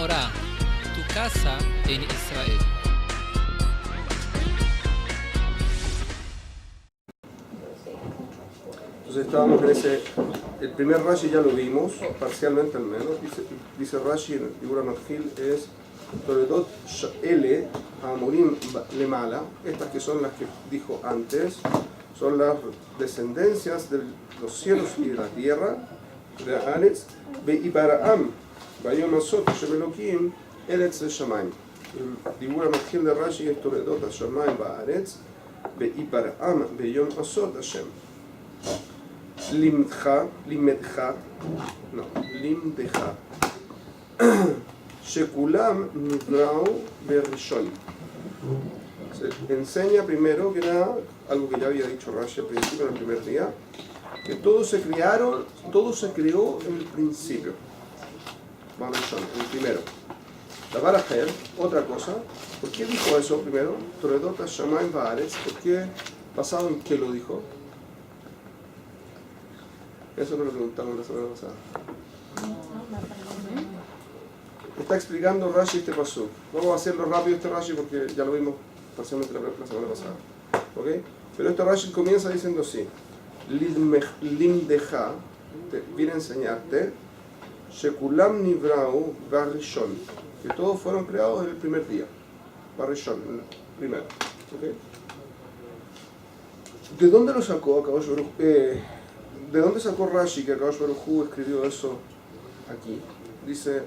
Menorá, tu casa en Israel. Entonces estábamos en el primer Rashi ya lo vimos, parcialmente al menos, dice Rashi en el Dibur HaMatchil es Toledot Ele Amorim Lemala, estas que son las que dijo antes, son las descendencias de los cielos y de la tierra, de Aretz, Be'ibaraam, Bayom Asot, Shemelokim, Eretz Shamayim. El Dibur HaMatchil de Rashi es Toledot Shamayim Ba'aretz, Be'ibaraam, Bayom Asot Hashem. Limdeja, Shekulam Nivrau Berishon. Se enseña primero que nada, algo que ya había dicho Rashi al principio, en el primer día, que todo se creó en el principio. Berishon, el primero. Davar Aher, otra cosa, ¿por qué dijo eso primero? Toledot Shamayim Ba'aretz, ¿por qué? ¿Basado en qué lo dijo? Eso me lo preguntamos la semana pasada. Está explicando Rashi este pasuk. Vamos a hacerlo rápido este Rashi porque ya lo vimos parcialmente la semana pasada. ¿Okay? Pero este Rashi comienza diciendo así. Limdeja, viene a enseñarte, Shekulam Nivrau Barishon, que todos fueron creados en el primer día. Barishon, el primero. ¿Okay? ¿De dónde lo sacó Akadosh Baruj Hu? ¿De dónde sacó Rashi que Akadosh Baruj Hu escribió eso aquí? Dice,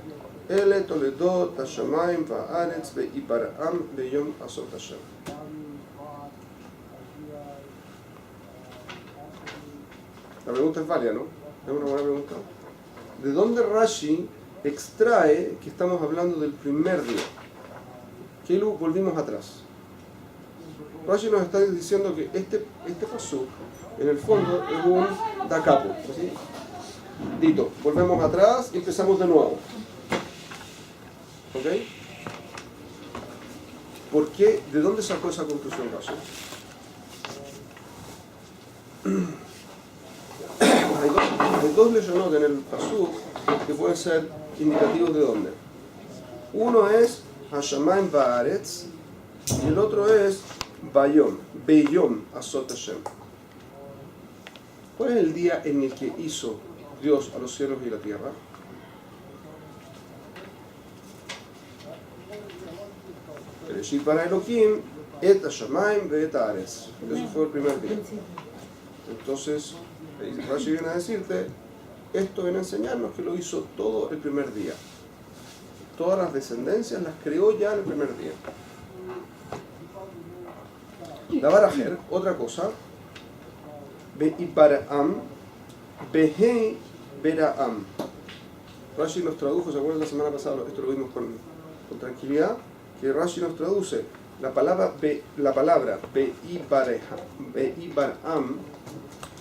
Ele Toledot Hashamayim Va'aretz Ve'ibaraam Beyom Asot Hashem. La pregunta es válida, ¿no? Es una buena pregunta. ¿De dónde Rashi extrae que estamos hablando del primer día? Que volvimos atrás. Rashi nos está diciendo que este pasuk, en el fondo, es un da capo. ¿Sí? Dito, volvemos atrás y empezamos de nuevo. ¿Ok? ¿Por qué? ¿De dónde sacó esa conclusión Rashi? Hay dos leyonot en el pasuk que pueden ser indicativos de dónde. Uno es Hashamayim Ba'aretz y el otro es Beyom Asot Hashem. ¿Cuál es el día en el que hizo Dios a los cielos y la tierra? Bereshit bara Elohim et Hashamayim ve'et haaretz. Eso fue el primer día. Entonces, Rashi viene a decirte, esto viene a enseñarnos que lo hizo todo el primer día. Todas las descendencias las creó ya en el primer día. Davar Aher, otra cosa, Be'ibaraam, Behei Beraam. Rashi nos tradujo, ¿se acuerdan la semana pasada? Esto lo vimos con tranquilidad, que Rashi nos traduce la palabra Be'ibaraam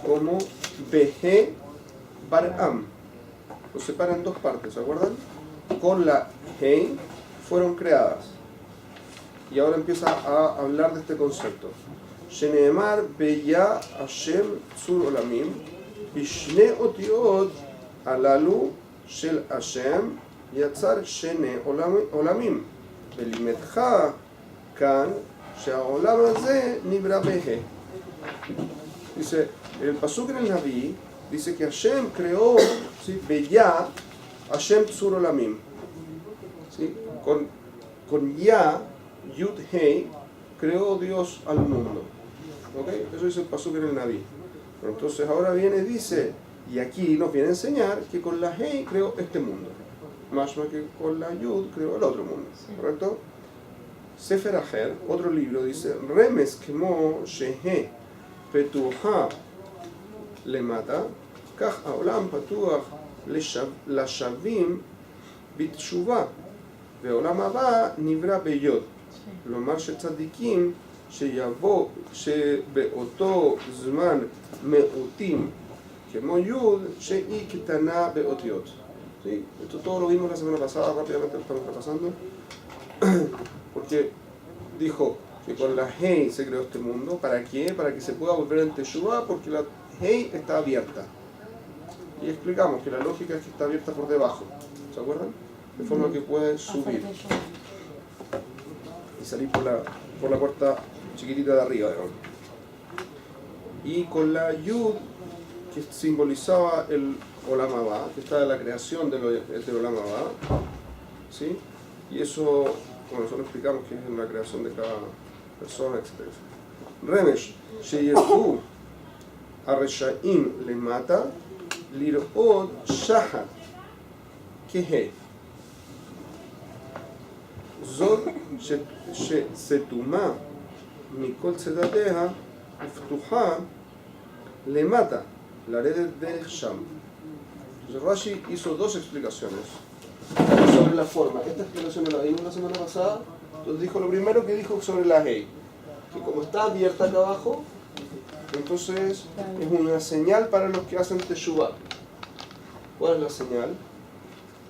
como Behe Baram. Lo separa en dos partes, ¿se acuerdan? Con la Hei fueron creadas. Y ahora empieza a hablar de este concepto. Sheneemar beya Hashem tzur olamim bishne otiot alalu shel Hashem yatzar shene olamim velimetcha kan she'olam haze nibra behe. Dice, el pasuk en el Naví dice que Hashem creó, ¿sí? Beya Hashem tzur olamim, ¿sí? Con ya Yud Hei creó Dios al mundo. ¿Okay? Eso dice el pasuk en el Naví. Pero entonces ahora viene, dice, y aquí nos viene a enseñar que con la Hei creó este mundo. Más que con la Yud creó el otro mundo. ¿Correcto? Sefer Aher, otro libro, dice, Remes kemo shehe petuha lemata, kach haolam patuach לשווים בתשובה ועולם הבא נברא ביוד. כלומר שצדיקים שבאותו זמן מעוטים כמו יוד שהיא קטנה באותיות. ¿Sí? Esto todo lo vimos la semana pasada, rápidamente lo estamos repasando, porque dijo que con la Hei se creó este mundo. ¿Para qué? Para que se pueda volver en Teshuvah, porque la Hei está abierta. Y explicamos que la lógica es que está abierta por debajo. ¿Se acuerdan? de forma que puedes subir y salir por la puerta chiquitita de arriba, digamos. Y con la Yud, que simbolizaba el Olam Haba, que está en la creación del Olam Haba, ¿sí? Y eso, bueno, nosotros explicamos que es en la creación de cada persona, etc. Remesh, Sheyerhu, Areshaim le mata, Lirod Shahat, que Zod Setuma, Mikol Tzedateha, Uftuha, le mata, la red de Sham. Entonces Rashi hizo dos explicaciones sobre la forma. Esta explicación la vimos la semana pasada. Entonces dijo lo primero que dijo sobre la Hei, que como está abierta acá abajo, entonces es una señal para los que hacen Teshuvah. ¿Cuál es la señal?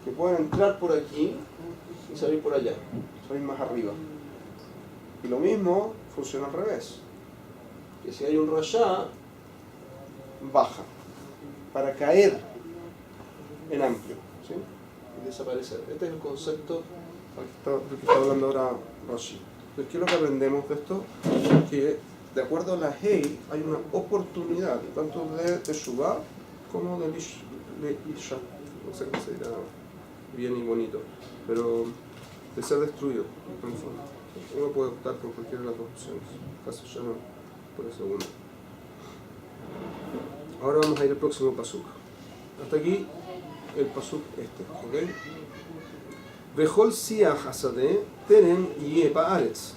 Que pueden entrar por aquí y salir por allá, salir más arriba. Y lo mismo funciona al revés. Que si hay un Rasha, baja para caer en amplio, ¿sí? Y desaparecer. Este es el concepto del que está hablando ahora Rashi. Entonces, ¿qué es lo que aprendemos de esto? Que de acuerdo a la Hei hay una oportunidad tanto de Teshuvah como de Isha, no sé cómo se dirá bien y bonito, pero de ser destruido en el fondo. Uno puede optar por cualquiera de las dos opciones, caso ya no por el segundo. Ahora vamos a ir al próximo pasuk. Hasta aquí el pasuk ¿ok? Vejol siach hasadeh terem yeh ba'aretz.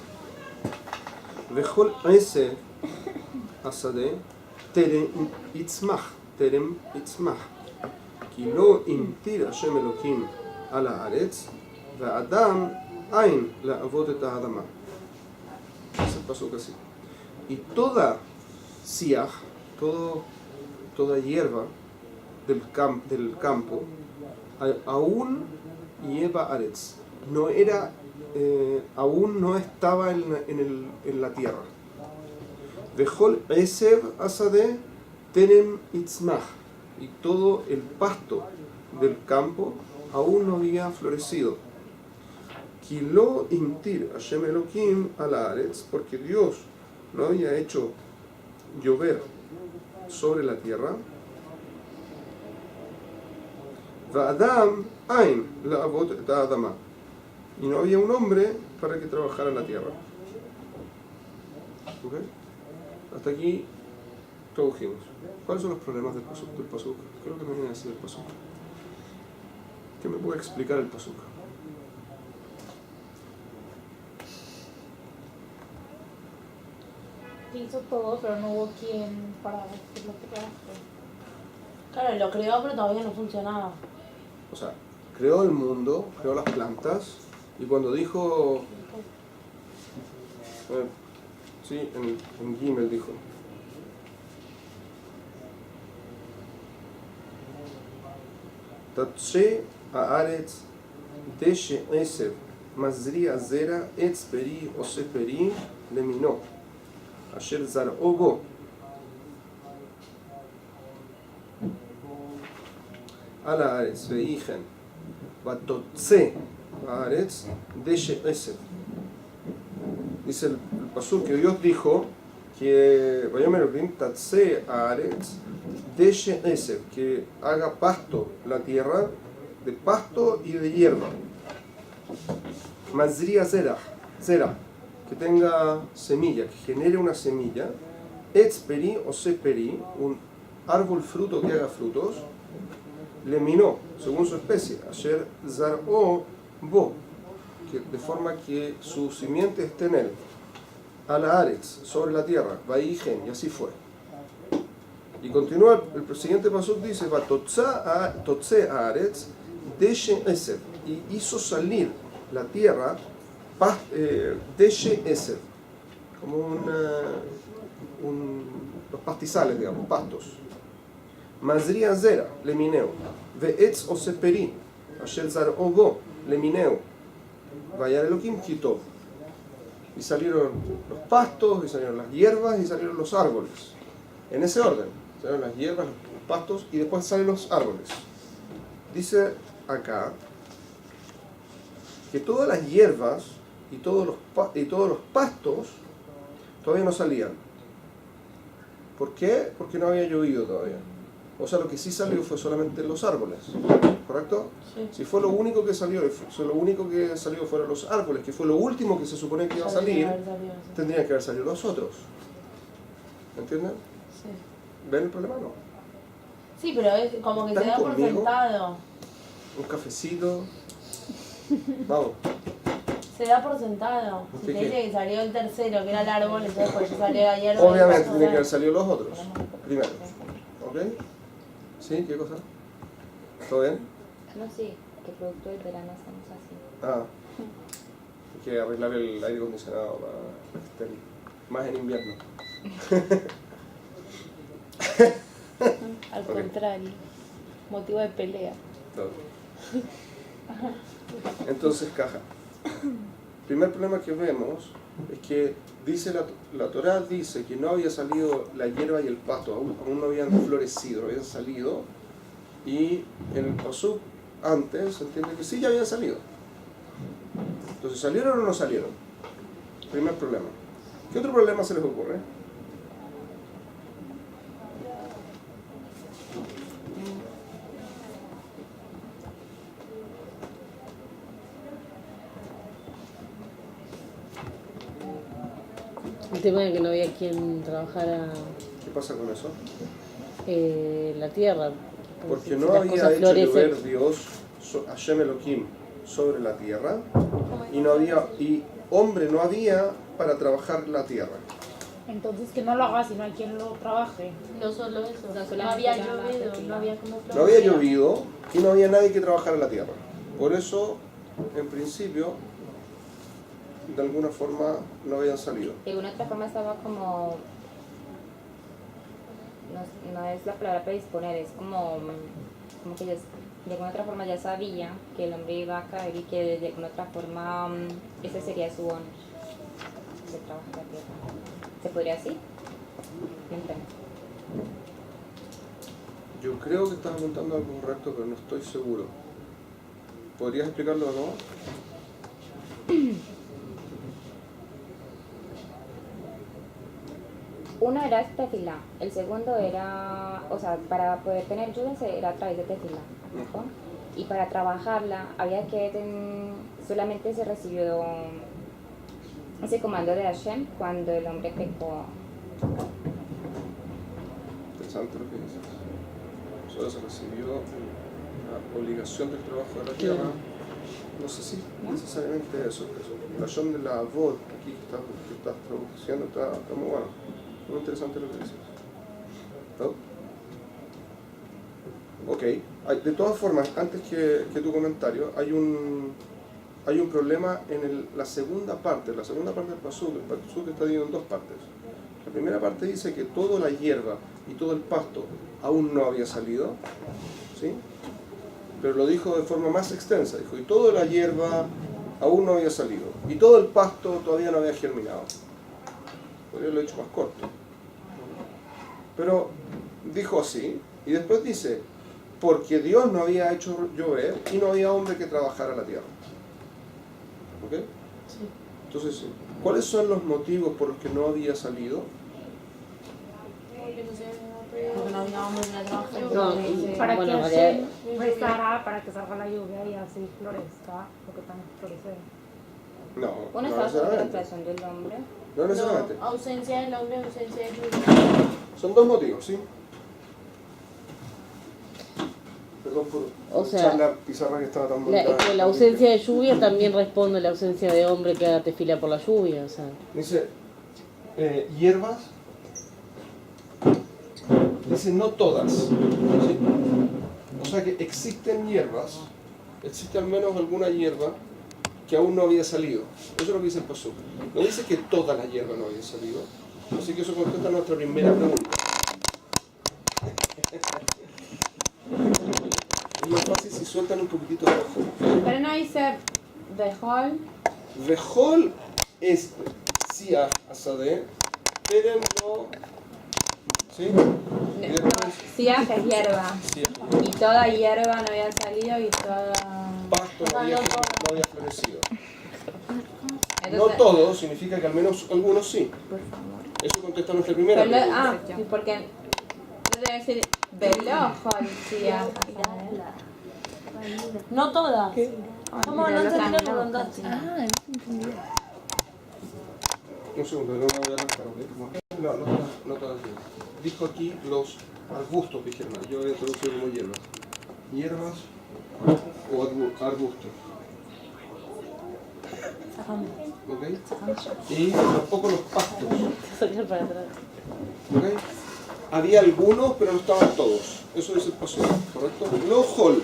Vejol eseh hasadeh terem itzmach. כי לא המטיר השם אלוקים על הארץ, והאדם אין לעבוד את האדמה. Es el pasuk así. Y toda siach, toda hierba del campo, aún lleva aretz, aún no estaba en la tierra. Vejol esev asadeh terem itzmach, y todo el pasto del campo aún no había florecido. Ki lo imtir Hashem Elokim al haaretz, porque Dios no había hecho llover sobre la tierra. Va'adam ain la'avot et ha'adama, y no había un hombre para que trabajara la tierra. ¿Okay? Hasta aquí tradujimos. ¿Cuáles son los problemas del pasuk? ¿Qué es lo que me viene a decir el pasuk? ¿Qué me puede explicar el pasuk? Hizo todo, pero no hubo quien para hacer lo que creaste. Claro, lo creó, pero todavía no funcionaba. O sea, creó el mundo, creó las plantas, y cuando dijo... sí, en Gimel dijo... Tatche haaretz deshe esev mazria zera etz peri ose peri lemino asher zar'o bo al haaretz veichen vatotze haaretz deshe esev. Dice el pasuk que Dios dijo que vayomer Elohim tatze haaretz deshe esev, que haga pasto la tierra, de pasto y de hierba. Mazria zera, que tenga semilla, que genere una semilla. Etz peri o seperi, un árbol fruto que haga frutos. Leminó, según su especie. Asher zar'o bo, de forma que su simiente esté en él. Al haaretz, sobre la tierra. Vaigen, y así fue. Y continúa el siguiente pasuk, dice Vatotze haaretz deshe esev, y hizo salir la tierra deshe esev, como los pastizales, digamos, pastos. Mazria zera lemineu, ve'etz oseperi asher zar'o bo lemineu, vayar Elohim kitov. Y salieron los pastos, y salieron las hierbas, y salieron los árboles. En ese orden. Salen las hierbas, los pastos, y después salen los árboles. Dice acá que todas las hierbas y todos los pastos todavía no salían. ¿Por qué? Porque no había llovido todavía. O sea, lo que sí salió fue solamente los árboles, ¿correcto? Sí. Si fue lo único que salió, fueron los árboles, que fue lo último que se supone que iba a salir, tendrían que haber salido los otros. ¿Entienden? Sí. ¿Ven el problema? No. Sí, pero es como que se ¿Están da por conmigo? sentado. Un cafecito. Vamos. Se da por sentado. Si ¿Qué te qué? dice que salió el tercero, que era el árbol, entonces por eso salió la hierba. Obviamente y tienen que haber salido los otros, primero. ¿Ok? ¿Sí? ¿Qué cosa? ¿Todo bien? No, sí, que producto del verano estamos así. Ah. Hay que arreglar el aire acondicionado para que estén más en invierno. Al Ok. contrario, motivo de pelea. Todo. Entonces, caja. Primer problema que vemos es que dice la Torá dice que no había salido la hierba y el pasto, aún no habían florecido, no habían salido, y en el pasuk antes se entiende que sí ya habían salido. Entonces, ¿salieron o no salieron? Primer problema. ¿Qué otro problema se les ocurre? El tema de que no había quien trabajara ¿Qué pasa con eso? la tierra. Porque Si no las había cosas hecho florecen. llover Dios, Hashem Elohim, sobre la tierra, y hombre no había para trabajar la tierra. Entonces que no lo haga si no hay quien lo trabaje. No solo eso, No no, solamente había era la llovido, fertilidad. no había como No había llovido y no había nadie que trabajara la tierra. Por eso, en principio, de alguna forma no habían salido. De alguna otra forma estaba como... No es la palabra predisponer, es como que ya, de alguna otra forma ya sabía que el hombre iba a caer y que de alguna otra forma ese sería su honor de trabajar la tierra. ¿Se podría así? No entiendo. Yo creo que estás apuntando algo correcto, pero no estoy seguro. ¿Podrías explicarlo de nuevo? Uno era tefilá, el segundo era, o sea, para poder tener lluvia era a través de tefilá, ¿no? Y para trabajarla había que, solamente se recibió ese comando de Hashem cuando el hombre pecó. Interesante lo que dices. Solo se recibió la obligación del trabajo de la tierra. No sé si necesariamente eso. La Shon de la voz aquí que estás traduciendo está muy bueno. Muy interesante lo que dices. ¿No? Ok. De todas formas, antes que tu comentario, hay un problema en la segunda parte. La segunda parte del pasuk. El pasuk está dividido en dos partes. La primera parte dice que toda la hierba y todo el pasto aún no había salido, ¿sí? Pero lo dijo de forma más extensa. Dijo, y toda la hierba aún no había salido. Y todo el pasto todavía no había germinado. Podría haberlo hecho más corto. Pero dijo así, y después dice, porque Dios no había hecho llover y no había hombre que trabajara la tierra. ¿Ok? Sí. Entonces, ¿cuáles son los motivos por los que no había salido? Porque no había hombre que la trabajara. No, Para bueno, que María- Hashem rezara para que salga la lluvia y así florezca lo que tan florecer. No, Uno no estaba sobre la necesariamente. creación del hombre. No necesariamente. No, ausencia del hombre, ausencia de lluvia. Son dos motivos, ¿sí? Perdón por O sea, echar la pizarra que estaba tan La, bonita. la ausencia de lluvia también responde a la ausencia de hombre que haga tefila por la lluvia, o sea. Dice, hierbas. Dice, no todas. ¿sí? O sea que existen hierbas, existe al menos alguna hierba que aún no había salido. Eso es lo que dice el pasuk. No dice que toda la hierba no había salido. Así que eso contesta nuestra primera pregunta. Es más fácil si sueltan un poquitito de ojo. Pero no dice Behol. Vejol es siah asadeh, pero no. ¿Sí? Y después Siaj es hierba. siah. Y toda hierba no había salido y toda... Pasto todavía no había florecido. No Entonces, todo significa que al menos algunos sí. Eso contesta nuestra primera pero pregunta. ¿y por qué? No debe decir velojo, decía. No todas. ¿Cómo no entendí lo que preguntaste? Un segundo, no me voy a arrancar, ¿ok? No todas. Dijo aquí los arbustos, dijeron. Yo voy a traducir como hierbas. Hierbas o arbustos. ¿Ok? Y tampoco los pastos. Sacar para atrás. ¿Ok? Había algunos, pero no estaban todos. Eso es el paso, ¿correcto? No hol.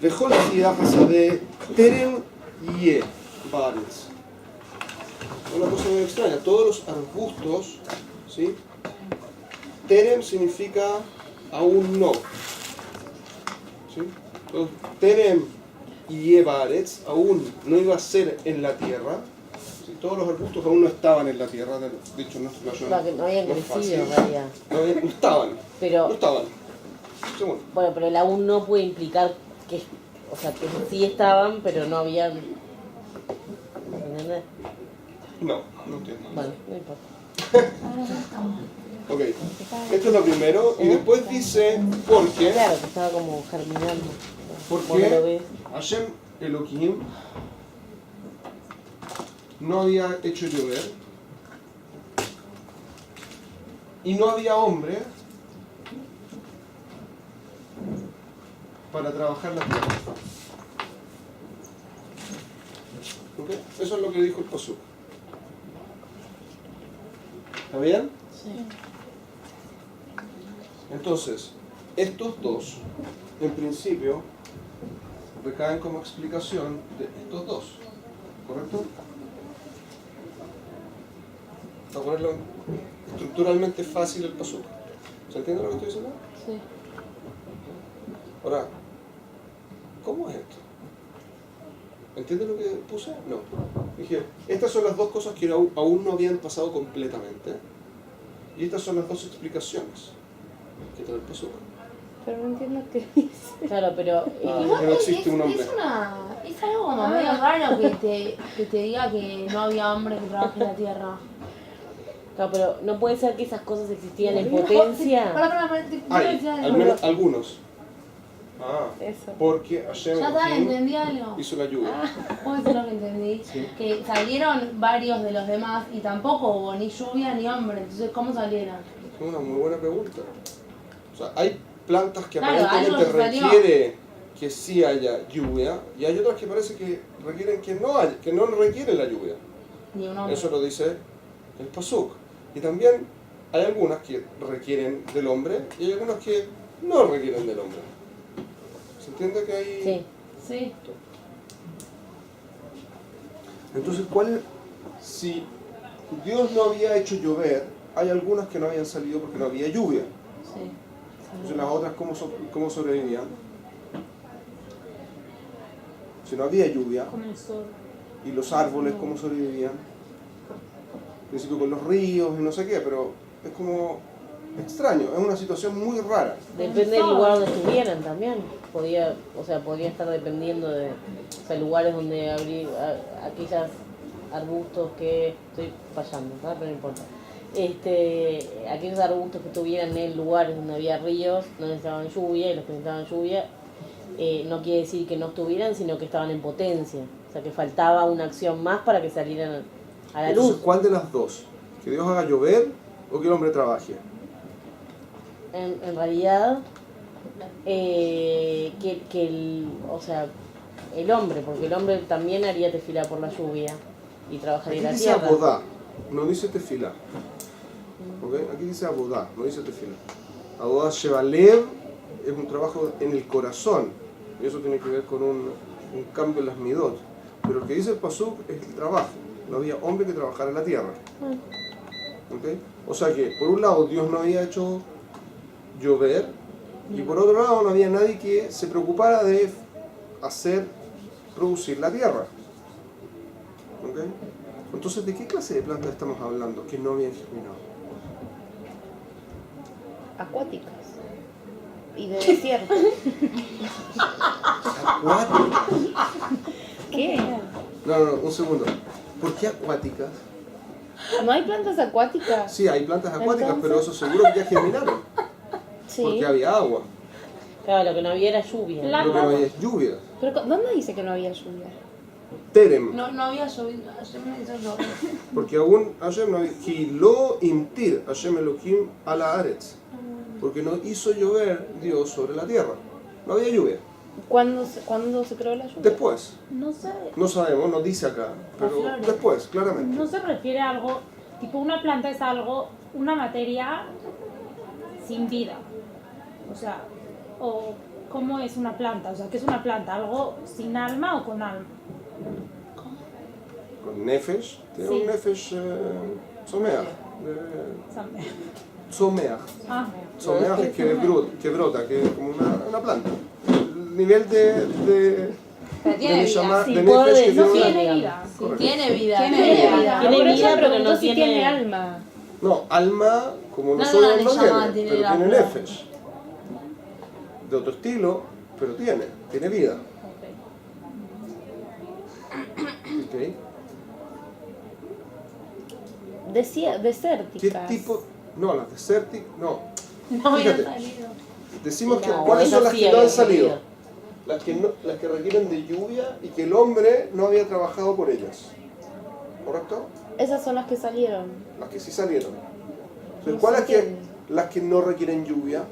De hol pasa de teren ye bares. Una cosa muy extraña. Todos los arbustos, ¿sí? Teren significa aún no. ¿Sí? Entonces, teren ye bares aún no iba a ser en la tierra. ¿Sí? Todos los arbustos aún no estaban en la tierra. De hecho, no habían no es crecido, fácil. María. No estaban. Pero, No estaban. Segundo. bueno, pero el aún no puede implicar que, o sea, que sí estaban, pero no habían. ¿Entendés? No entiendo. Bueno, no importa. Ok, esto es lo primero. Y después dice, ¿por qué? Claro, que estaba como germinando. ¿Por Vos no lo qué ves. Hashem Elohim no había hecho llover y no había hombre para trabajar la tierra? ¿Ok? Eso es lo que dijo el pasuk. ¿Está bien? Sí. Entonces, estos dos, en principio, recaen como explicación de estos dos, ¿correcto? Para ponerlo estructuralmente fácil el pasuk. ¿Se entiende lo que estoy diciendo? Sí. Ahora, ¿cómo es esto? ¿Entiendes lo que puse? No. Dije, estas son las dos cosas que aún no habían pasado completamente. Y estas son las dos explicaciones que trae el pasuk. Pero no entiendo qué dice. Claro, pero. Que no existe un hombre. Es algo como medio raro que te diga que no había hombre que trabaje en la tierra. Claro, pero no puede ser que esas cosas existían en potencia. Para, Hay, al menos algunos. Eso. Porque Hashem Ya está, Elohim entendí algo. hizo la lluvia. ¿Puedo decir lo que entendí? Sí. Que salieron varios de los demás y tampoco hubo ni lluvia ni hombre. Entonces, ¿cómo salieron? Es una muy buena pregunta. O sea, hay plantas que Claro, aparentemente algo salió. requiere que sí haya lluvia y hay otras que parece que requieren que no requieren la lluvia. Ni un hombre. Eso lo dice el pasuk. Y también hay algunas que requieren del hombre y hay algunas que no requieren del hombre. ¿Se entiende que hay...? Sí. Sí. Entonces, si Dios no había hecho llover, hay algunas que no habían salido porque no había lluvia. Sí. Entonces, las otras, ¿cómo sobrevivían? Si no había lluvia, Con el sol. y los árboles, ¿cómo sobrevivían? Al principio con los ríos y no sé qué, pero es como extraño, es una situación muy rara. Depende del lugar donde estuvieran también. Podría estar dependiendo de, o sea, lugares donde habría aquellos arbustos que estoy fallando, ¿sabes? Pero no importa. Aquellos arbustos que estuvieran en lugares donde había ríos no necesitaban lluvia, y los que necesitaban lluvia no quiere decir que no estuvieran, sino que estaban en potencia. O sea, que faltaba una acción más para que salieran a la Entonces, luz. ¿cuál de las dos? ¿Que Dios haga llover o que el hombre trabaje? En realidad, el hombre, porque el hombre también haría tefilá por la lluvia y trabajaría Aquí la dice tierra. abodá, no dice tefilá. ¿Ok? Aquí dice abodá, no dice tefilá. Abodá shevalev es un trabajo en el corazón. Y eso tiene que ver con un cambio en las midot. Pero lo que dice el pasuk es el trabajo. No había hombre que trabajara en la tierra. ¿Ok? O sea que, por un lado, Dios no había hecho llover, y por otro lado, no había nadie que se preocupara de producir la tierra. ¿Ok? Entonces, ¿de qué clase de plantas estamos hablando que no habían germinado? Acuáticas. Y de desierto. Acuáticas. no, un segundo. ¿Por qué acuáticas? ¿No hay plantas acuáticas? Sí, hay plantas acuáticas, Entonces- pero eso seguro que ya germinaron. Sí. Porque había agua. Claro, lo que no había era lluvia. La- Lo que no había es lluvia. Pero ¿dónde dice que no había lluvia? Terem. No había llovido. Ayer me hizo llover. Porque aún Hashem no Ki lo imtir Hashem Elohim a la Aretz. Porque no hizo llover Dios sobre la tierra. No había lluvia. ¿Cuándo se creó la lluvia? Después. No sé, No sabemos, no dice acá. Pero flores. después, claramente. no se refiere a algo, tipo una planta es algo, una materia sin vida. O sea, o ¿cómo es una planta? O sea, ¿qué es una planta? ¿Algo sin alma o con alma? Con Nefesh. Tiene Sí. un Nefesh Someach. Someach. Ah, Someach es que brota, que es como una planta. El nivel de Pero tiene vida. Neshama- sí, de puede- Nefesh que no tiene una- tiene vida. Correcto. Tiene vida. Tiene vida. Tiene Por eso vida, me pero pregunto no si tiene- alma. No, alma, como No, nosotros no, no Neshama tiene, tiene pero la tiene planta. Nefesh. De otro estilo, pero tiene vida. Ok. Decía ¿Qué desérticas. tipo? No, las desérticas, no. No había Fíjate. salido. Decimos que No, cuáles son las esas que sí no han habían salido. salido. Las que requieren de lluvia y que el hombre no había trabajado por ellas. ¿Correcto? Esas son las que salieron. Las que sí salieron. Entonces, No ¿cuáles se que entiende. las que no requieren lluvia?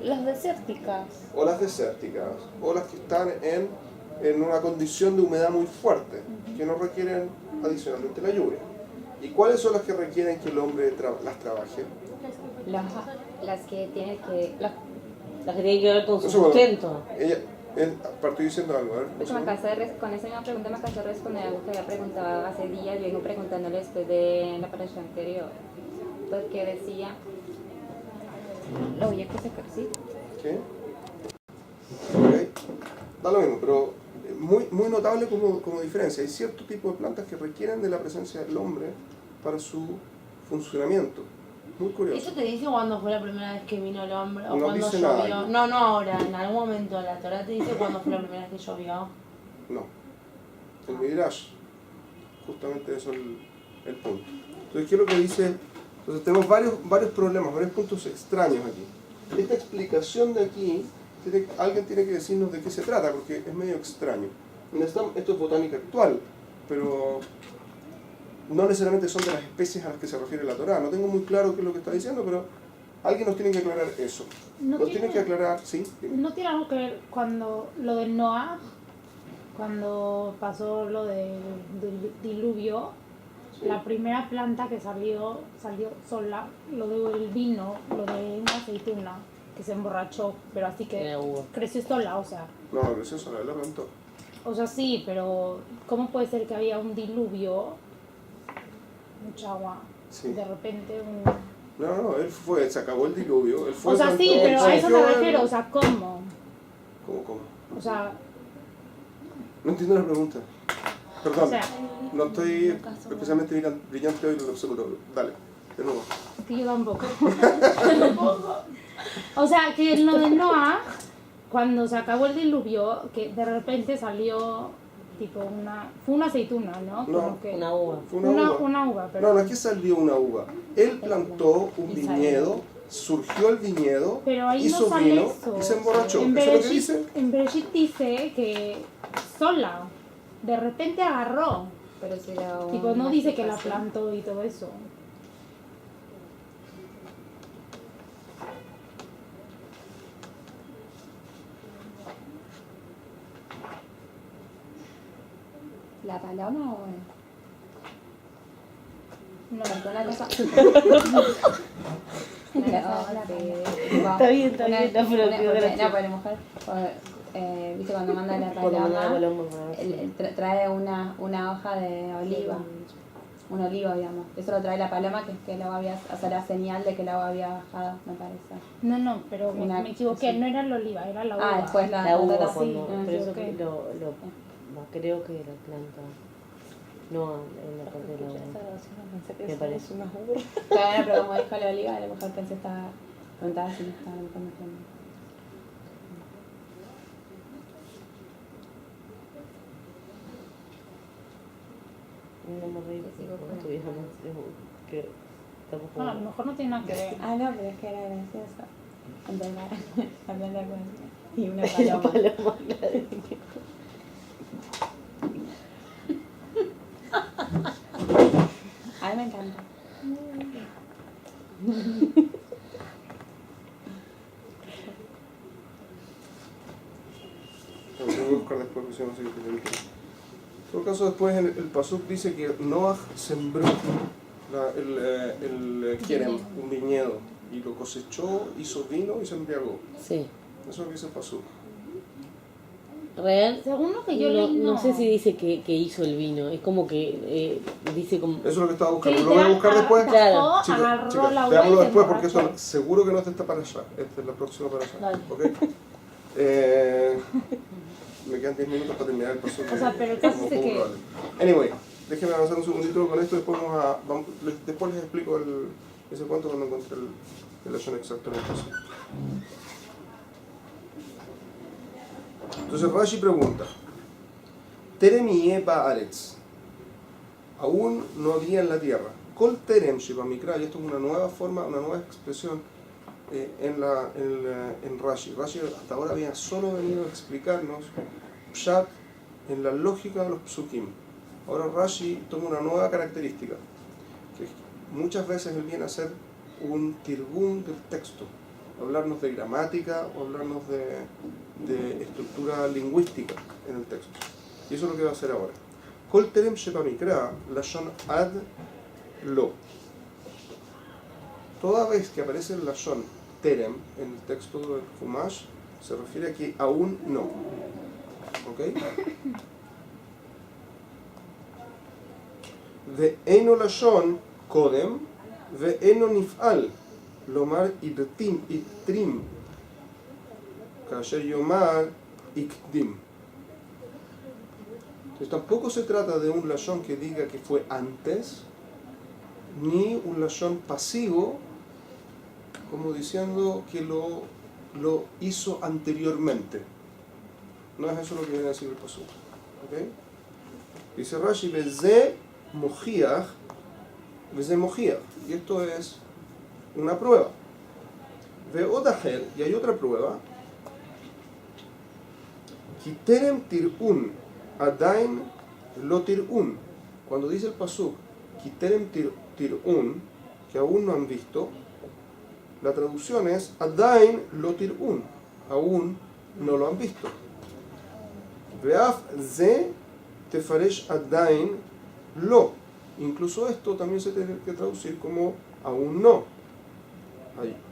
Las desérticas. O las desérticas, o las que están en una condición de humedad muy fuerte, que no requieren adicionalmente la lluvia. ¿Y cuáles son las que requieren que el hombre las trabaje? Las que tienen que... Las que tienen que ver con su Eso, bueno, sustento. Él partió diciendo algo, a ver. Pues me alcancé con esa misma pregunta me alcanzó a responder algo que había preguntado hace días, vengo preguntándole después de la parasha anterior, porque decía, lo voy a sacar, ¿sí? ¿Qué? Ok. Da lo mismo, pero muy notable como diferencia. Hay cierto tipo de plantas que requieren de la presencia del hombre para su funcionamiento. Muy curioso. ¿Eso te dice cuándo fue la primera vez que vino el hombre? ¿O No cuándo dice llovió? nada. No ahora, en algún momento la Torah te dice cuándo fue la primera vez que llovió. No. El Midrash. Justamente eso es el punto. Entonces, ¿qué es lo que dice? Entonces, tenemos varios problemas, varios puntos extraños aquí. Esta explicación de aquí, alguien tiene que decirnos de qué se trata, porque es medio extraño. Esto es botánica actual, pero no necesariamente son de las especies a las que se refiere la Torá. No tengo muy claro qué es lo que está diciendo, pero alguien nos tiene que aclarar eso. No Nos tiene- tiene que aclarar, sí. ¿No tiene algo que ver cuando lo del Noah, cuando pasó lo del diluvio? Sí. La primera planta que salió sola, lo del vino, lo de una aceituna que se emborrachó, pero así que Era uva. creció sola, o sea. No, no es eso, la preguntó. O sea, sí, pero ¿cómo puede ser que había un diluvio, mucha agua, Sí. y de repente un... No, él fue, se acabó el diluvio. Él fue, O sea, sí, plantó, pero a eso me surgió el- refiero, o sea, ¿cómo? ¿Cómo? O sea, No entiendo la pregunta. Perdón, o sea, no estoy especialmente brillante hoy en lo absoluto. Dale, de nuevo. que yo tampoco. O sea, que en lo de Noah, cuando se acabó el diluvio, que de repente salió tipo fue una aceituna, ¿no? No, Como que- Una uva. Fue una uva. una uva, pero... No es que salió una uva. Él plantó un viñedo, surgió el viñedo, Pero ahí hizo no sale vino eso. y se emborrachó. En ¿Eso es lo que dice? Bereshit dice que sola, de repente agarró. Pero si era Tipo, no una dice que la explicación. plantó y todo eso. ¿La paloma o...? No. Contó una cosa... Está bien, no, pero la mujer, viste, cuando manda la Cuando manda la paloma, paloma, él trae una hoja de oliva, un olivo, digamos. Eso lo trae la paloma, que es que el agua había, o sea, la señal de que el agua había bajado, me parece. No, pero me equivoqué, sí. no era el oliva, era la uva. Ah, después La uva sí, cuando... me Pero eso equivoqué. creo que la planta... No, en la parte de la uva. Me parece. Claro, pero como dijo la oliva, a lo mejor pensé estaba preguntaba si no estaba buscando planta. No me reí, tu vieja no dijo que estamos Ah, a lo mejor no tiene nada que ver. Ah, no, pero es que era gracioso. Hablando con... Y una la paloma. paloma, la de- A mí me encanta. Lo voy a buscar después, porque si no sé qué tiene que ver. En todo caso, después el pasuk dice que Noah sembró el Kerem, un viñedo, y lo cosechó, hizo vino y se embriagó. Sí. Eso es lo que dice el pasuk. Real. Según lo que yo No, leí, no sé si dice que hizo el vino. Es como que dice como. Eso es lo que estaba que buscando. Lo voy a buscar después. Claro. Chicos, agarró chicas, la uva veámoslo y se después porque esto emborrachó. seguro que no te está para allá. Esta es la próxima para allá. Dale. ¿Ok? Me quedan 10 minutos para terminar el paso. O sea, pero el caso es de que- Anyway, déjenme avanzar un segundito con esto. Después, después les explico ese cuento cuando encuentre el lashon exacto en el paso. Entonces Rashi pregunta: Terem yeh ba'aretz. Aún no había en la tierra. Kol terem sheba mikra, y esto es una nueva forma, una nueva expresión en Rashi. Rashi hasta ahora había solo venido a explicarnos Pshat en la lógica de los psukim. Ahora Rashi toma una nueva característica, que muchas veces él viene a hacer un tirgum del texto, hablarnos de gramática o hablarnos de estructura lingüística en el texto. Y eso es lo que va a hacer ahora. Kol terem sheba mikra, lashon ad lo. Toda vez que aparece el lashon terem en el texto del Chumash, se refiere a que aún no. ¿Ok? Ve'eno lashon kodem, ve'eno nif'al, lomar itrim, kasher yomar ikdim. Entonces tampoco se trata de un lashon que diga que fue antes, ni un lashon pasivo, como diciendo que lo hizo anteriormente. No es eso lo que viene a decir el pasuk. ¿Okay? Dice Rashi, Veze mojiach, y esto es una prueba. Ve odaher, y hay otra prueba. Kiterem tirun, adain lo tirun. Cuando dice el pasuk, Kiterem tirun, que aún no han visto, la traducción es Adain lo tirun, aún no lo han visto. Veaf ze tefaresh adain lo. Incluso esto también se tiene que traducir como aún no.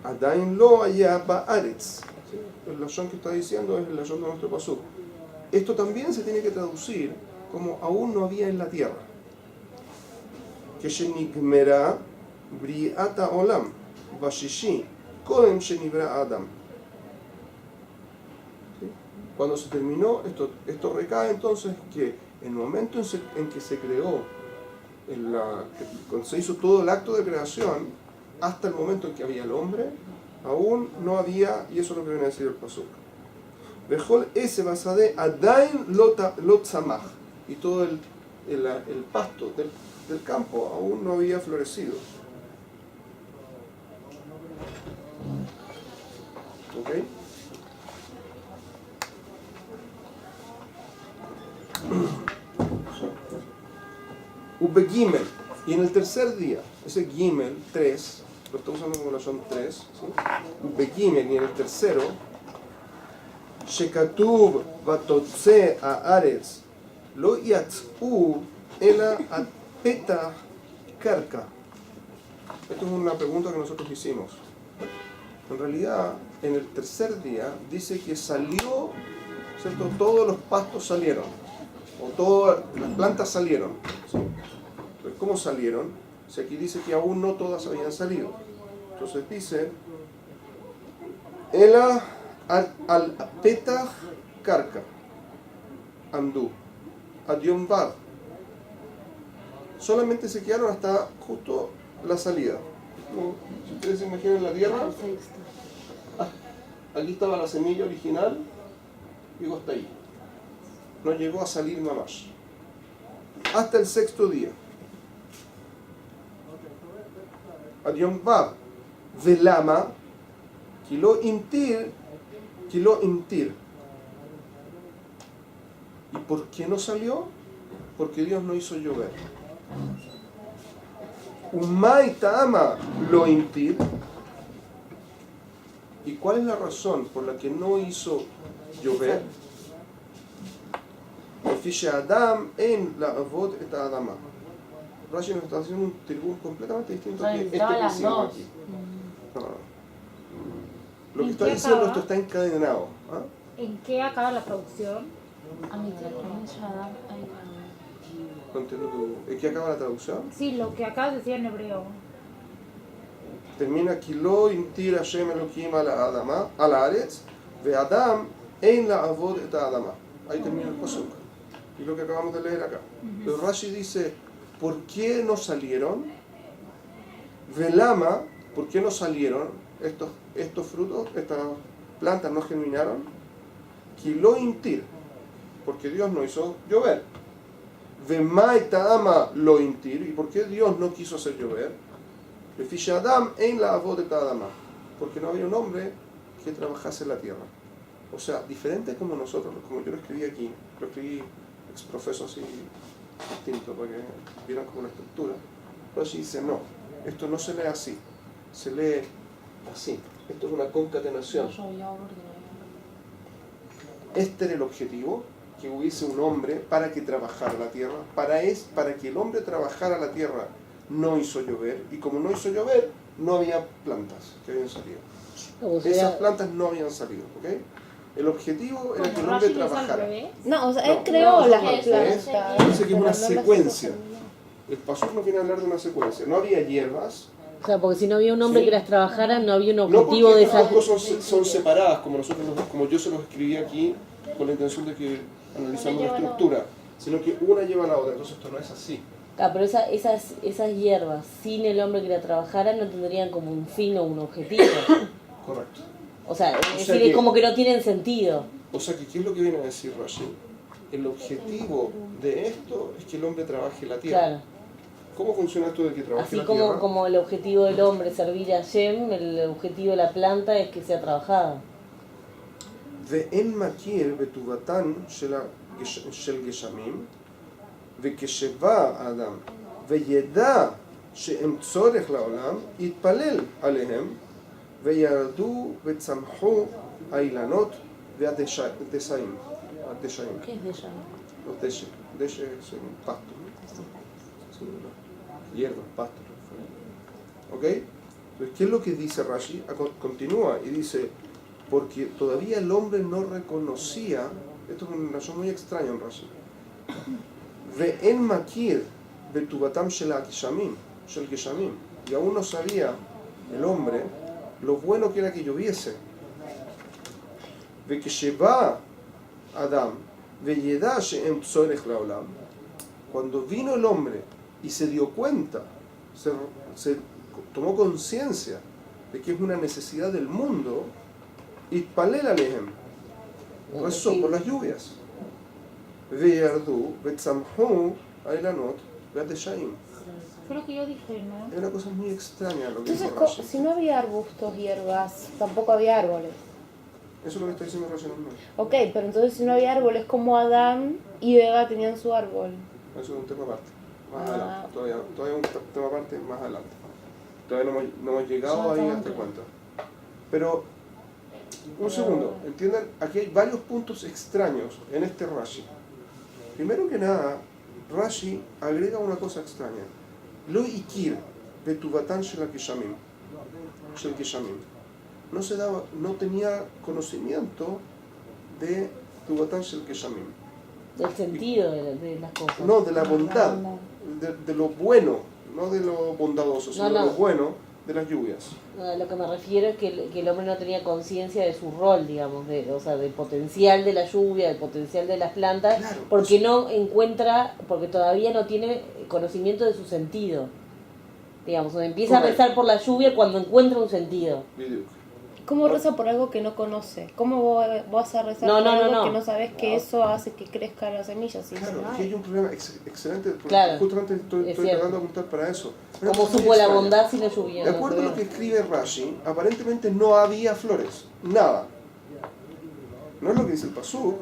Adain lo allá ba'aretz. El lashon que está diciendo es el lashon de nuestro pasuk. Esto también se tiene que traducir como aún no había en la tierra. Que shenigmera bri'ata olam. Vashishi, Kodem Shenibra Adam. ¿Sí? Cuando se terminó, esto recae entonces que en el momento en que se creó, cuando se hizo todo el acto de creación, hasta el momento en que había el hombre, aún no había, y eso es lo que viene a decir el pasuk. Bejol ese basade adain lot samach, y todo el pasto del campo aún no había florecido. ¿Ok? Ubegimel, y en el tercer día, ese Gimel 3, lo estamos usando como la son 3, ¿sí? Ubegimel, y en el tercero, Shekatuv vatotze haaretz lo yatz'u ela atpeta karka. Esto es una pregunta que nosotros hicimos. En realidad, en el tercer día dice que salió, ¿cierto? Todos los pastos salieron, o todas las plantas salieron. ¿Sí? Entonces, ¿cómo salieron? Si aquí dice que aún no todas habían salido. Entonces dice, Ela al petach karka, andu, adiom bad. Solamente se quedaron hasta justo la salida. Si ustedes se imaginan la tierra, aquí estaba la semilla original, llegó hasta ahí. No llegó a salir mamás. Hasta el sexto día. עד יום ו', ולמה? כי לא המטיר. ¿Y por qué no salió? Porque Dios no hizo llover. Umay ta'ama lo imtir. ¿Y cuál es la razón por la que no hizo llover? Fiche Adam en la avod et Adama. Rashi nos está haciendo un tirgum completamente distinto que este que hicimos aquí. No. Lo que está diciendo esto está encadenado. ¿Ah? ¿En qué acaba la traducción? No entiendo ¿en qué acaba la traducción? Sí, lo que acabas de decir en hebreo. termina כי לא המטיר השם אלוקים על האדמה, על הארץ, ואדם אין לעבוד את האדמה. Ahí termina el pasuk. Y lo que acabamos de leer acá. Pero Rashi dice, ¿por qué no salieron? Velama, ¿por qué no salieron estos frutos, estas plantas no germinaron? Que lo imtir, porque Dios no hizo llover. Vemai ta'ama lo imtir, ¿y por qué Dios no quiso hacer llover? Fiche Adam en la avod de Adama, porque no había un hombre que trabajase en la tierra. O sea, diferente como nosotros, como yo lo escribí aquí, lo escribí ex profeso así distinto para que vieran como una estructura. Rashi dice, no, esto no se lee así, se lee así. Esto es una concatenación. Este era el objetivo, que hubiese un hombre para que trabajara la tierra, para que el hombre trabajara la tierra. No hizo llover, y como no hizo llover, no había plantas que habían salido. Esas plantas no habían salido, ¿ok? El objetivo era que el hombre trabajara. No, o sea, él creó las plantas. plantas. Dice que es una secuencia. El pasuk no viene a hablar de una secuencia. No había hierbas. O sea, porque si no había un hombre Sí. que las trabajara, no había un No objetivo porque de estas esa... dos cosas son separadas, como yo se los escribí aquí, con la intención de que analizamos la estructura, sino que una lleva a la otra. Entonces esto no es así. Ah, pero esas hierbas, sin el hombre que la trabajara, no tendrían como un fin o un objetivo. Correcto. O sea, es sea decir, que- es como que no tienen sentido. O sea que, ¿qué es lo que viene a decir Rashi? El objetivo de esto es que el hombre trabaje la tierra. Claro. ¿Cómo funciona esto de que trabaje Así la tierra? como el objetivo del hombre es servir a Shem, el objetivo de la planta es que sea trabajada. ואין מכיר בטובתן של גשמים, וכשבא האדם וידע שהם צורך לעולם, יתפלל עליהם, וירדו וצמחו האילנות והדשאים. הדשאים. ¿Qué es de ella? Los deshe. Deshe es un pasto. Sí, ¿no? Hierbas, pastos. ¿Ok? Entonces, ¿qué es lo que dice Rashi? Continúa y dice, porque todavía el hombre no reconocía, esto es una razón muy extraña en Rashi, Ve'en makir betubatam shel geshamim, y aún no sabía el hombre lo bueno que era que lloviese. Ve'kesheva Adam ve'yeda she'em tzorech la'olam, cuando vino el hombre y se dio cuenta, se tomó conciencia de que es una necesidad del mundo, itpalel alehem, rezó por las lluvias. Ve'yardu ve'tzamhu ailanot ve'adeshaim. Fue lo que yo dije, ¿no? Es una cosa muy extraña lo que Entonces, dice Rashi. si no había arbustos, hierbas, tampoco había árboles. Eso es lo que está diciendo Rashi. Ok, pero entonces si no había árboles, como Adán y Eva tenían su árbol. Eso es un tema aparte. Más Ah. adelante. Todavía un tema aparte más adelante. Todavía no hemos llegado ahí a este cuento. Pero, un segundo, entiendan, aquí hay varios puntos extraños en este Rashi. Primero que nada, Rashi agrega una cosa extraña. Lo ikir betuvatan shel geshamim. No tenía conocimiento de tuvatan shel geshamim. Del sentido de las cosas. No, de la bondad, de lo bueno, no de lo bondadoso, sino No. de lo bueno de las lluvias. A lo que me refiero es que el hombre no tenía conciencia de su rol, digamos, o sea, del potencial de la lluvia, del potencial de las plantas, Claro, porque no encuentra, porque todavía no tiene conocimiento de su sentido. Digamos, empieza a Correcto. rezar por la lluvia cuando encuentra un sentido. Biduk. ¿Cómo reza por algo que no conoce? ¿Cómo vas a rezar por algo que no sabes que eso hace que crezca la semilla? Si Claro, no aquí hay un problema excelente, porque Claro, justamente estoy es tratando cierto. de apuntar para eso. Como Muy supo la extraño. bondad si no llovía. De acuerdo a lo que escribe Rashi, aparentemente no había flores, nada. No es lo que dice el Pasuk,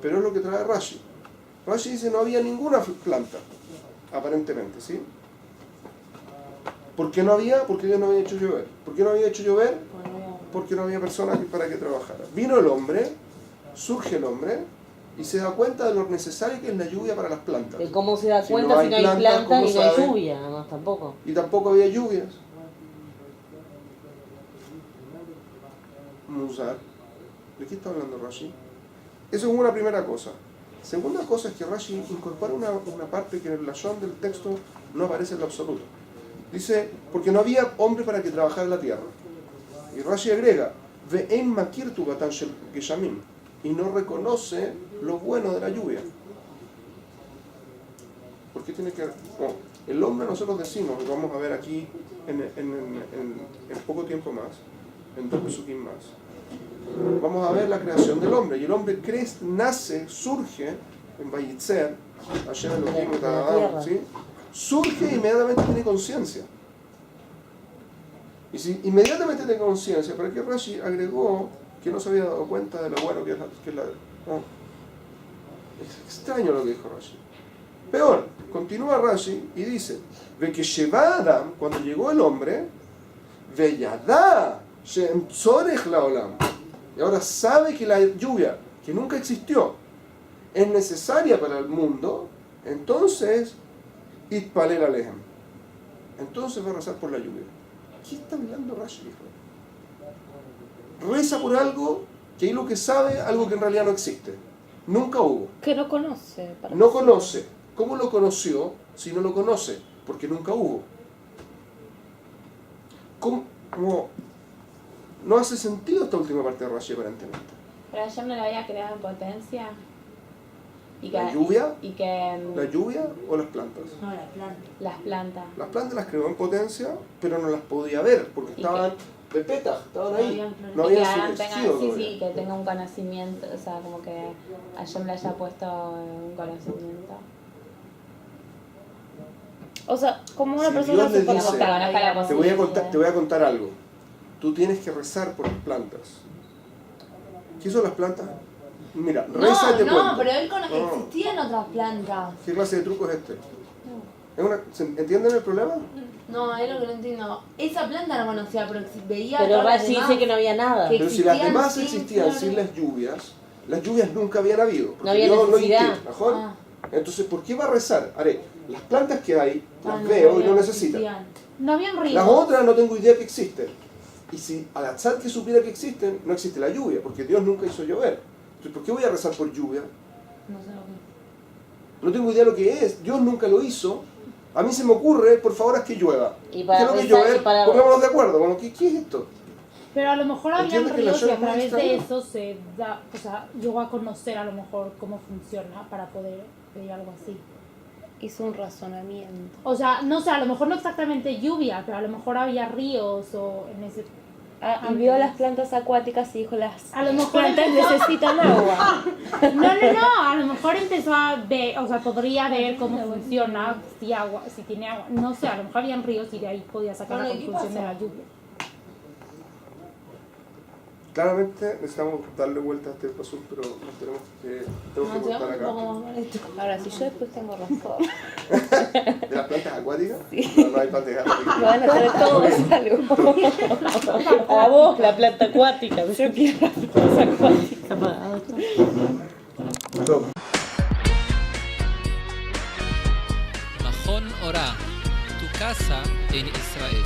pero es lo que trae Rashi. Rashi dice no había ninguna planta, aparentemente, ¿sí? ¿Por qué no había? Porque Dios no había hecho llover. ¿Por qué no había hecho llover? Porque no había personas para que trabajara. Vino el hombre, surge el hombre, y se da cuenta de lo necesario que es la lluvia para las plantas. De cómo se da Si cuenta no si no hay hay plantas, plantas ¿cómo y no hay sabe? lluvia, además tampoco. Y tampoco había lluvias. Musar. ¿De qué está hablando Rashi? Eso es una primera cosa. Segunda cosa es que Rashi incorpora una parte que en el lashon del texto no aparece en lo absoluto. Dice, porque no había hombre para que trabajara la tierra. Y Rashi agrega, Ve'en makir tu gatan shel geshamim, y no reconoce lo bueno de la lluvia. ¿Por qué tiene que...? Bueno, el hombre nosotros decimos, y vamos a ver aquí en poco tiempo más, en 2 pesukim más, vamos a ver la creación del hombre, y el hombre nace, surge en Vayitzer, Hashem Elohim et Adam, ¿sí? Surge e inmediatamente tiene conciencia. Y si inmediatamente tiene conciencia, ¿para qué Rashi agregó que no se había dado cuenta de lo bueno que es la no. Es extraño lo que dijo Rashi. Peor, continúa Rashi y dice, ve que Sheva Adam, cuando llegó el hombre, Veyadá Shem Tzorech Laolam, y ahora sabe que la lluvia, que nunca existió, es necesaria para el mundo, entonces Itpalel Alejem, entonces va a rezar por la lluvia. ¿Qué está hablando Rashi? Reza por algo que es lo que sabe, algo que en realidad no existe. Nunca hubo. Que no conoce. No conoce. ¿Cómo lo conoció si no lo conoce? Porque nunca hubo. ¿Cómo? No hace sentido esta última parte de Rashi aparentemente. Pero ayer no la había creado en potencia. Y ¿La lluvia? Y que... ¿La lluvia o las plantas? No, la planta. Las plantas. Las plantas las creó en potencia, pero no las podía ver porque estaban pepetas, estaban ahí. No y que habían Adán tenga, surgido sí, todavía. sí, que tenga un conocimiento, o sea, como que Hashem le haya puesto un conocimiento. O sea, como una Si persona Dios le super dice, dotada, digamos. te voy a contar algo. Tú tienes que rezar por las plantas. ¿Qué son las plantas? Mira, reza y te cuento. Pero él No. existían otras plantas. ¿Qué clase de truco es este? ¿Entienden el problema? No, es lo que no entiendo. Esa planta no conocía, pero si veía Pero todas las Rashi demás dice que no había nada. que Pero si las existían demás sin existían flores. sin las lluvias nunca habían habido. Porque No había Dios necesidad. entiende, ¿mejor? Ah. Entonces, ¿por qué va a rezar? Haré, las plantas que hay, las no veo y sabía no que necesitan. existían. No habían ríos. Las otras no tengo idea que existen. Y si al azar que supiera que existen, no existe la lluvia, porque Dios nunca hizo llover. Entonces, ¿por qué voy a rezar por lluvia? No sé lo que. No tengo idea lo que es. Dios nunca lo hizo. A mí se me ocurre, por favor, haz que llueva. Y para ¿Qué es lo que rezar llover? y para- Pongámonos de acuerdo. Bueno, ¿qué es esto? Pero a lo mejor habían Entiende que la ríos y lluvia a es muy través de extraña. eso se da, o sea, llegó a conocer a lo mejor cómo funciona para poder pedir algo así. Hizo un razonamiento. O sea, no sé, a lo mejor no exactamente lluvia, pero a lo mejor había ríos o en ese... Y vio a las plantas acuáticas y dijo, las A lo mejor plantas empezó- necesitan agua. No, a lo mejor empezó a ver, o sea, podría ver cómo funciona, si tiene agua, no sé, a lo mejor habían ríos y de ahí podía sacar la Bueno, ¿y qué conclusión de pasa? la lluvia. Claramente necesitamos darle vuelta a este paso, pero nos tenemos que No, cortar un acá. poco más con esto. Ahora, si yo después tengo razón, ¿De las plantas acuáticas? No hay plantas me acuáticas. van a hacer todos algo. A vos, la planta acuática. Yo quiero las plantas acuáticas. Mahon Ora, tu casa en Israel.